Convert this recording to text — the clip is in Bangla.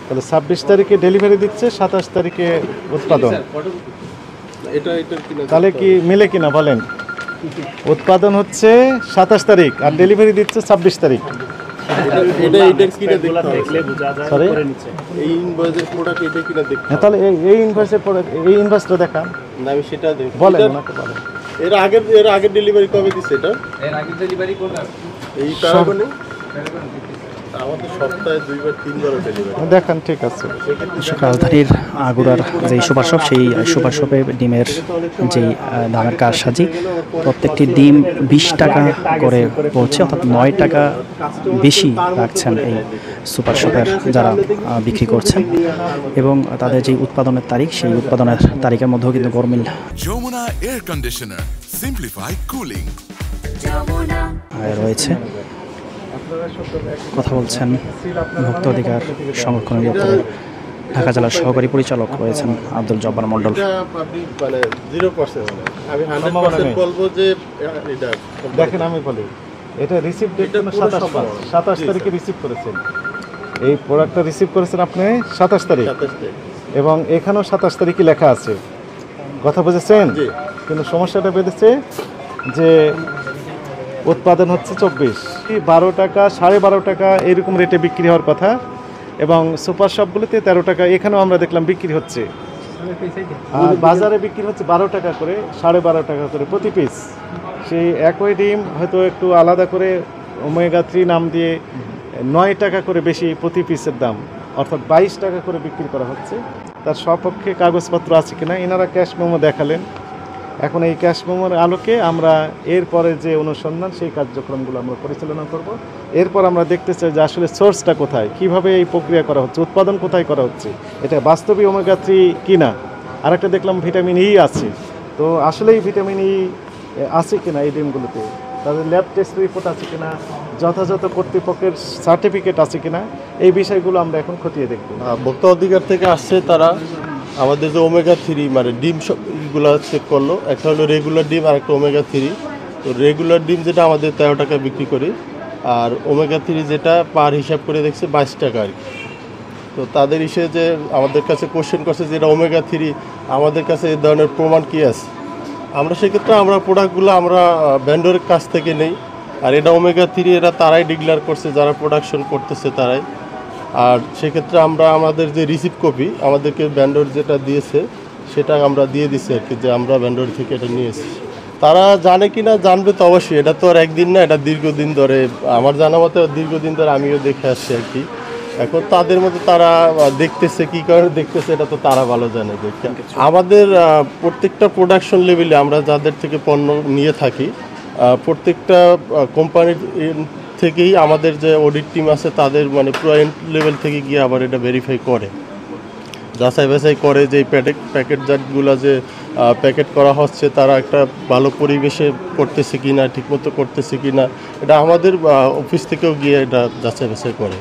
তাহলে 26 তারিখে ডেলিভারি দিচ্ছে, 27 তারিখে উৎপাদন। তাহলে কি মিলে কিনা বলেন? উৎপাদন হচ্ছে 27 তারিখ আর ডেলিভারি দিচ্ছে 26 তারিখ। তাহলে এই ইনভয়েসের পরে এই ইনভয়েসটা দেখান। আমি সেটা বলেন, ওনাকে বলেন। এর আগের ডেলিভারি কবে দিচ্ছে এটা? এর আগের ডেলিভারি কোনটা? এই প্যারাগনে আমাদের সপ্তাহে 2বার 3বারও ডেলিভারি দেখান, ঠিক আছে। রাজধানীর আগুড়ার যেই সুপার শপ, সেই সুপার শপে ডিমের যেই দামের কারসাজি, প্রত্যেকটি ডিম 20 টাকা করে পড়ছে, অর্থাৎ 9 টাকা বেশি রাখছেন এই সুপার শপের যারা বিক্রি করছেন। এবং তাদের যে উৎপাদনের তারিখ, সেই উৎপাদনের তারিখের মধ্যেও কিন্তু গরমিল Jamuna air conditioner, simplify cooling রয়েছে। কথা বলছেন ভোক্তা অধিকার সংরক্ষণ দপ্তরের ঢাকা জেলার সহকারী পরিচালক রয়েছেন আব্দুল জব্বার মণ্ডল। আপনি মানে 0% আমি 100% বলবো যে এটা দেখেন, আমি বলি এটা রিসিভ ডেট 27 তারিখে রিসিভ করেছেন। এই প্রোডাক্টটা রিসিভ করেছেন আপনি 27 তারিখ, এবং এখানেও 27 তারিখই লেখা আছে। কথা বুঝেছেন? কিন্তু সমস্যাটা বেঁধেছে যে উৎপাদন হচ্ছে 24, 12 টাকা 12.5 টাকা এরকম রেটে বিক্রি হওয়ার কথা, এবং সুপার শপগুলোতে 13 টাকা এখানেও আমরা দেখলাম বিক্রি হচ্ছে। আর বাজারে বিক্রি হচ্ছে 12 টাকা করে, 12.5 টাকা করে প্রতি পিস। সেই একই ডিম হয়তো একটু আলাদা করে ওমেগা 3 নাম দিয়ে 9 টাকা করে বেশি প্রতি পিসের দাম, অর্থাৎ 22 টাকা করে বিক্রি করা হচ্ছে। তার সপক্ষে কাগজপত্র আছে কিনা এনারা ক্যাশ মেমো দেখালেন। এখন এই ক্যাশ মেমোর আলোকে আমরা এরপরে যে অনুসন্ধান, সেই কার্যক্রমগুলো আমরা পরিচালনা করব। এরপর আমরা দেখতে চাই যে আসলে সোর্সটা কোথায়, কিভাবে এই প্রক্রিয়া করা হচ্ছে, উৎপাদন কোথায় করা হচ্ছে, এটা বাস্তবিক ওমেগা 3 কিনা। আরেকটা দেখলাম ভিটামিন ই আছে, তো আসলেই ভিটামিন ই আছে কিনা এই ডিমগুলোতে, তাদের ল্যাব টেস্ট রিপোর্ট আছে কিনা, যথাযথ কর্তৃপক্ষের সার্টিফিকেট আছে কিনা, এই বিষয়গুলো আমরা এখন খতিয়ে দেখব। ভোক্তা অধিকার থেকে আসছে, তারা আমাদের যে ওমেগা 3 মানে ডিম সবগুলো চেক করলো। একটা হলো রেগুলার ডিম আর একটা ওমেগা 3। তো রেগুলার ডিম যেটা আমাদের 13 টাকা বিক্রি করি, আর ওমেগা 3 যেটা পার হিসাব করে দেখছে 22 টাকা আর কি। তো তাদের হিসেবে যে আমাদের কাছে কোশ্চেন করছে যে এটা ওমেগা 3, আমাদের কাছে এই ধরনের প্রমাণ কী আছে। আমরা সেক্ষেত্রে আমরা প্রোডাক্টগুলো আমরা ভেন্ডরের কাছ থেকে নেই, আর এটা ওমেগা 3 এরা তারাই ডিক্লেয়ার করছে, যারা প্রোডাকশন করতেছে তারাই। আর সেক্ষেত্রে আমরা আমাদের যে রিসিভ কপি আমাদেরকে ভেন্ডর যেটা দিয়েছে সেটা আমরা দিয়ে দিচ্ছি আর কি, যে আমরা ভেন্ডর থেকে এটা নিয়ে এসেছি। তারা জানে কি না, জানবে তো অবশ্যই। এটা তো আর একদিন না, এটা দীর্ঘদিন ধরে, আমার জানা মতে দীর্ঘদিন ধরে আমিও দেখে আসছি আর কি। এখন তাদের মধ্যে তারা দেখতেছে, কী কারণে দেখতেছে এটা তো তারা ভালো জানে। আমাদের প্রত্যেকটা প্রোডাকশন লেভেলে আমরা যাদের থেকে পণ্য নিয়ে থাকি, প্রত্যেকটা কোম্পানির থেকেই আমাদের যে অডিট টিম আছে তাদের মানে পুরো এন্ড লেভেল থেকে গিয়ে আবার এটা ভেরিফাই করে, যাচাই বাছাই করে যে প্যাকেট জাতগুলো যে প্যাকেট করা হচ্ছে তারা একটা ভালো পরিবেশে করতেছে কি না, ঠিকমতো করতেছে কি না, এটা আমাদের অফিস থেকেও গিয়ে এটা যাচাই বাছাই করে।